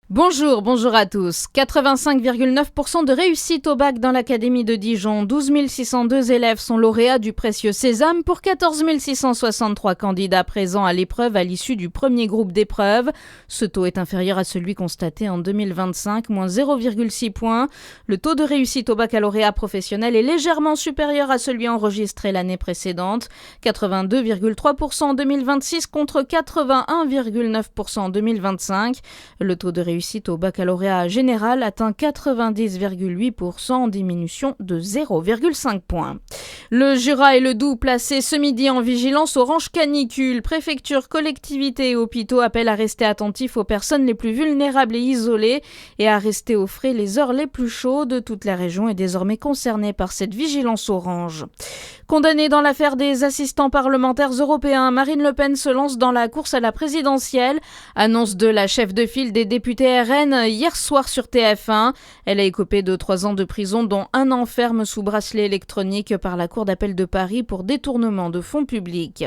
Bonjour à tous. 85,9% de réussite au bac dans l'Académie de Dijon. 12 602 élèves sont lauréats du précieux Sésame pour 14 663 candidats présents à l'épreuve à l'issue du premier groupe d'épreuves. Ce taux est inférieur à celui constaté en 2025, moins 0,6 points. Le taux de réussite au baccalauréat professionnel est légèrement supérieur à celui enregistré l'année précédente. 82,3% en 2026 contre 81,9% en 2025. Le taux de réussite au baccalauréat général atteint 90,8% en diminution de 0,5 points. Le Jura et le Doubs placés ce midi en vigilance orange canicule. Préfecture, collectivités et hôpitaux appellent à rester attentifs aux personnes les plus vulnérables et isolées et à rester au frais les heures les plus chaudes. Toute la région est désormais concernée par cette vigilance orange. Condamnée dans l'affaire des assistants parlementaires européens, Marine Le Pen se lance dans la course à la présidentielle. Annonce de la chef de file des députés RN hier soir sur TF1. Elle a écopé de 3 ans de prison, dont 1 an ferme sous bracelet électronique par la Cour d'appel de Paris pour détournement de fonds publics.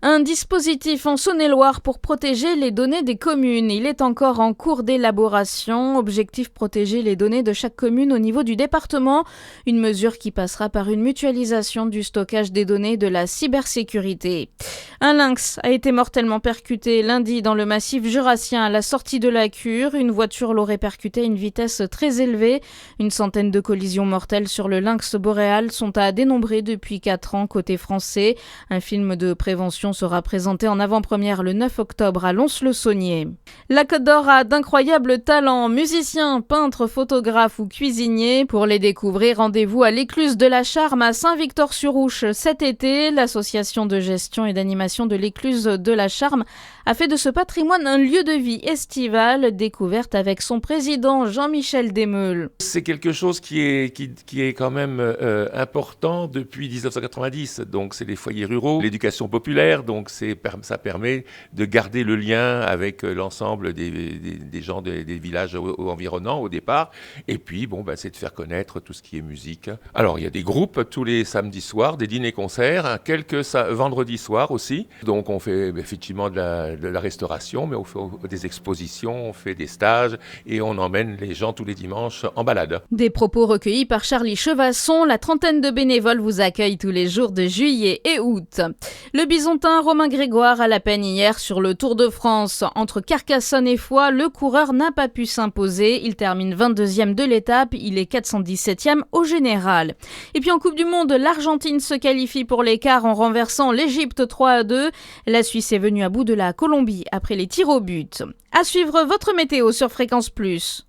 Un dispositif en Saône-et-Loire pour protéger les données des communes. Il est encore en cours d'élaboration. Objectif: protéger les données de chaque commune au niveau du département. Une mesure qui passera par une mutualisation du stockage des données, de la cybersécurité. Un lynx a été mortellement percuté lundi dans le massif jurassien à la sortie de la cure. Une voiture l'aurait percuté à une vitesse très élevée. Une centaine de collisions mortelles sur le lynx boréal sont à dénombrer depuis 4 ans côté français. Un film de prévention sera présenté en avant-première le 9 octobre à Lons-le-Saunier. La Côte d'Or a d'incroyables talents. Musiciens, peintres, photographes ou cuisiniers. Pour les découvrir, rendez-vous à l'Écluse de la Charme à Saint-Victor-sur-Ouche cet été. L'association de gestion et d'animation de l'Écluse de la Charme a fait de ce patrimoine un lieu de vie estival. Découverte avec son président Jean-Michel Desmeules. C'est quelque chose qui est quand même important depuis 1990. Donc c'est les foyers ruraux, l'éducation populaire. Donc ça permet de garder le lien avec l'ensemble des gens des villages environnants au départ. Et puis c'est de faire connaître tout ce qui est musique. Alors il y a des groupes tous les samedis soirs, des dîners-concerts, quelques vendredis soirs aussi. Donc on fait effectivement de la restauration, mais on fait des expositions, on fait des stages et on emmène les gens tous les dimanches en balade. Des propos recueillis par Charlie Chevasson. La trentaine de bénévoles vous accueille tous les jours de juillet et août. Le bisontin Romain Grégoire a la peine hier sur le Tour de France. Entre Carcassonne et Foix, le coureur n'a pas pu s'imposer. Il termine 22e de l'étape. Il est 417e au général. Et puis en Coupe du Monde, l'Argentine se qualifie pour les quarts en renversant l'Égypte 3-2. La Suisse est venue à bout de la Colombie après les tirs au but. À suivre votre météo sur Fréquence Plus.